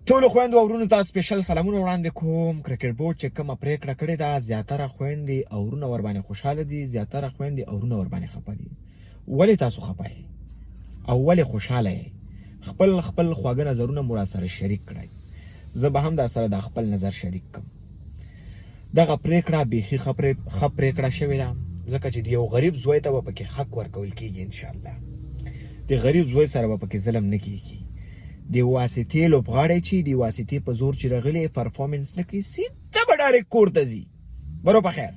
ټولو خویندو او ورونو ته سپیشل سلامونه وړاندې کوم. کرکټ بورډ چې کومه پریکړه کړې ده، زیاتره خویندې او ورونه ورباندې خوشحاله دي، زیاتره خویندې او ورونه ورباندې خفه دي. ولې تاسو خفه یې او ولې خوشحاله یې؟ خپل خواږه نظرونه مو راسره شریک کړئ. زه به هم در سره د خپل نظر شریک کړم. دغه پریکړه بیخي ښه پریکړه شوې ده، ځکه چې د یو غریب زوی ته به پکې حق ورکول کېږي. انشاءالله د غریب زوی سره به پکې ظلم نه کېږي. د واسطې لوبغاړی چې د واسطې په زور چې راغلی پرفارمنس نه کوي، سیده به ډایرکټ کور ته ځي. برو په خیر.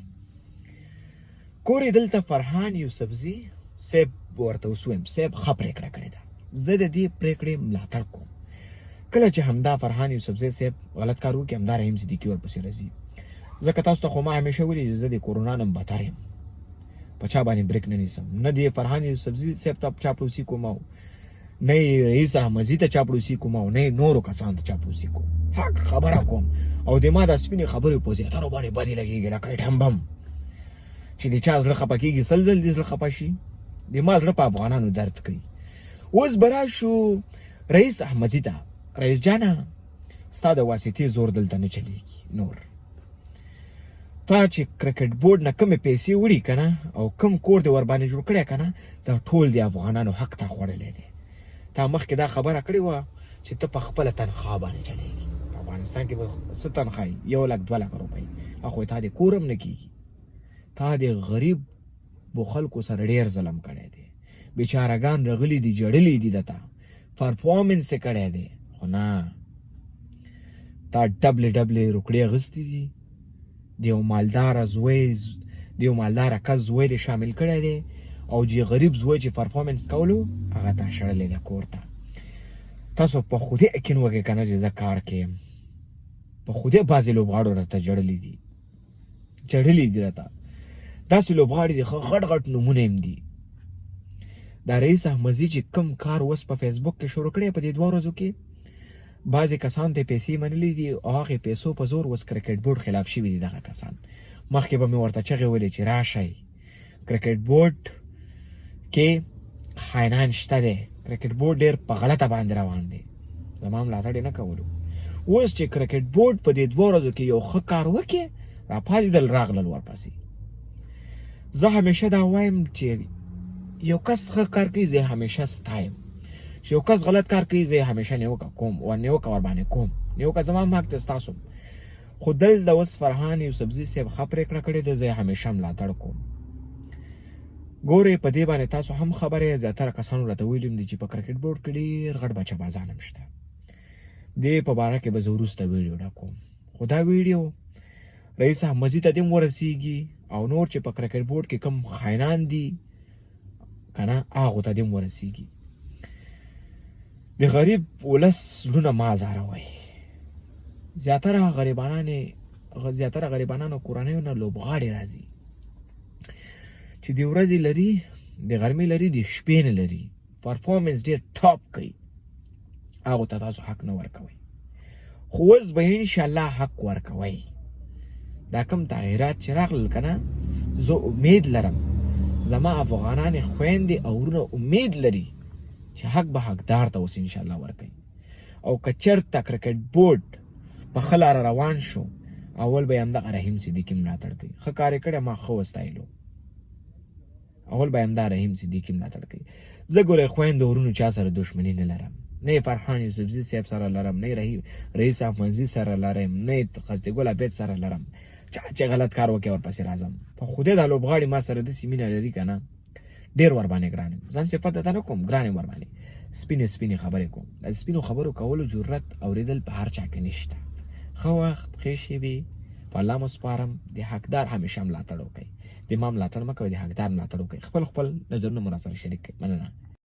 کور یې دلته فرحان یوسفزي صاحب ورته وسویم صاحب ښه پرېکړه کړې ده. زه د دې پرېکړې ملاتړ کوم. کله چې همدا فرحان یوسفزي صاحب غلط کار وکړي، همدا رحیم صدیقي ورپسې راځي. ځکه تاسو ته خو ما همیشه ویلي چې زه د کورونا نه بدتر یم، په چا باندې بریک نه نیسم. نه د فرحان یوسفزي صاحب ته چاپلوسي کوم، نه رئیس احمدزي ته چاپلوسي کوم، او نه نورو کسانو ته چاپلوسي کوم. حق خبره کوم. او د ما د سپینې خبرې په زیاترو باندې بدې لګېږي لکه ایټم بم چې د چا زړه خفه کېږي، سل ځل دې زړه خفه شي. د ما زړه په افغانانو درد کوي. اوس به راشو رئیس احمدزي ته. رئیس جانه، ستا د واسطې زور دلته نه چلېږي. نور تا چې کرکټ بورډ نه کومې پیسې وړي که نه، او کوم کور دې ورباندې جوړ کړی که نه، دا ټول د افغانانو حق تا خوړلی دی. تا مخکې دا خبره کړې وه چې ته په خپله تنخوا باندې چلېږي. په افغانستان کې به څه تنخوا وي؟ 1 لک 2 لک روپۍ. اخو تا د کور هم نه کېږي. تا د غریبو خلکو سره ډېر ظلم کړی دی. بیچارهګان راغلي دي، جړلي دي دته، پرفارمنس یې کړی دی. خو نه، تا ډبلې روکړې اخیستې دي. د یو مالداره زوی، د یو مالداره کس زوی دې شامل کړی دی، او چې غریب زوی چې پرفارمنس کولو هغه تا شړلی دی کور ته. تاسو په خودی یقین وکړئ که نه چې زه کار کوم. په خودی بعضې لوبغاړو راته جړلي دي راته. داسې لوبغاړي دي غټ غټ نومونه هم دي. دا رئیس احمدزي چې کوم کار اوس په فیسبوک کې شروع کړی، په دې 2 ورځو کې بعضې کسانو ته پیسې منلي دي، او هغې پیسو په زور اوس کرکټ بورډ خلاف شوي دي. دغه کسان مخکې به مې ورته چغې ویلې چې راشئ، کرکټ بورډ کې خاینان شته دی، کرکټ بورډ ډېر په غلطه باندې روان دی. زما ملاتړ یې نه کولو. اوس چې کرکټ بورډ په دې 2 ورځو کې یو ښه کار وکړي، راپاڅېدل راغلل ورپسې. زه همیشه دا وایم چې یو کس ښه کار کوي، زه همیشه ستایم. چې یو کس غلط کار کوي، زه همیشه نیوکه کوم او نیوکه ورباندې کوم. نیوکه زما هم حق دی، ستاسو. خو دلته اوس فرحان یوسفزي صاحب ښه پرېکړه کړې ده، زه یې همیشه ملاتړ کوم. ګورئ، په دې باندې تاسو هم خبره یې. زیاتره کسانو راته ویلي دي چې په کرکټ بورډ کې ډېر غټ بچه بازان هم شته. دې په باره کې به زه وروسته ویډیو ډکوم. خو دا ویډیو رئیس احمدزي ته دې هم ورسېږي، او نور چې په کرکټ بورډ کې کوم خاینان دي که نه، هغو ته دې هم ورسېږي. د غریب ولس زړونه مه ازاروئ. زیاتره غریبانانو کورنیو نه لوبغاړي راځي چې د ورځې لري، د غرمې لري، د شپې نه لري. پرفارمنس ډېر ټاپ کوي. هغو ته تاسو حق نه ورکوئ. خو اوس به انشاءالله حق ورکوئ. دا کوم تغییرات چې راغلل که نه، زه امید لرم، زما افغانان خویندې او ورونه امید لري چې حق به حقدار ته اوس انشاءالله ورکوي. او که چېرته کرکټ بورډ په ښه لاره روان شو، اول به یې همدغه رحیم صدیقي ملاتړ کوي. ښه کار یې کړی، ما ښه وستایلو. اول به یې همدا رحیم صدیقي ملاتړ کوي. زه ګورئ خویندو ورونو چا سره دښمني نه لرم. نه یې فرحان یوسفزي صاحب سره لرم، نه یې رئیس احمدزي سره لرم، نه یې قصدګل عبید سره لرم. چا چې غلط کار وکړي ورپسې راځم. په خدای دا لوبغاړي ما سره داسې مینه لري که نه، ډېر ورباندې ګران یم. ځان صفت ته نه کوم، ګران یم ورباندې. سپینې خبرې کوم. د سپینو خبرو کولو جرأت اورېدل په هر چا کې نشته. ښه وخت، ښې شېبې په الله مو سپارم. د حقدار همیشه ملاتړ وکړئ. د ما ملاتړ مه کوئ، د حقدار ملاتړ وکړئ. خپل نظرونه مو راسره شریک کړئ. مننه.